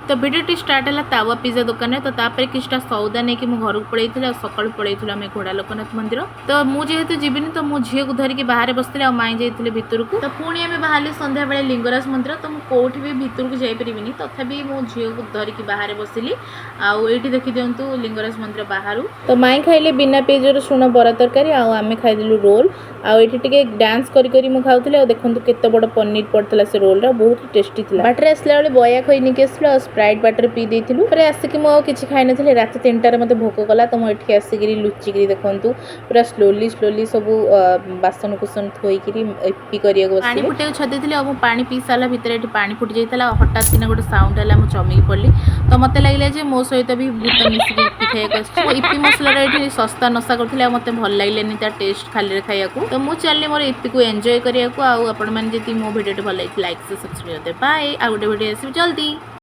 तो भिडियोटी स्टार्ट है तावा पिज्जा दुकान तो तापर किछटा सौदा नहीं कि घर को पड़े सका पड़े आम घोड़ा लोकनाथ मंदिर तो मुझे जीविनी तो मो झील को धरिकी बाहर बसते आ माई जाइए भितर को तो पुणी आम बाहर सन्ध्या बेले लिंगराज मंदिर तो मुझे कौटी भी भितर को जापरि तथापि मो झील को धरिकी बाहर बसिली आईटी देखी दिंतु लिंगराज मंदिर बाहर तो माई खाइले बिना पेज रसुण बरा तरकारी आम खाइदेलु रोल आगे डांस करी मु खाऊली देखो केते बड़ पनीर पड़ता से रोल बहुत टेस्टी थी बाटर आसला बेले बया खई नहीं आसलु स्प्राइट बाटर पी देलु आसिक मुझे खाई नी रात 3टार मत भोक कला तो मुझे आसिक लुचिकी देखूँ पूरा स्लोली स्लोली सब बासन कुसन थोक इपी पानी फुटे छदी थी पा पी सारा भितर ये पा फुटी जाता हठात किना गोटे साउंड है मुझे चमकी पड़ी तो मत लगे मो सहित भी भूत मिसिक इपी खाया इपी मसला ये सस्ता नशा करुँगी मत भल लगे तार टेस्ट खाली खाया तो मुझे चलनी मोर इपी को एंजॉय करने को आपण मैंने मो भिडियो भल लगे लाइक से सब्सक्राइब बाय आ गोटे भिडियो आस जल्दी।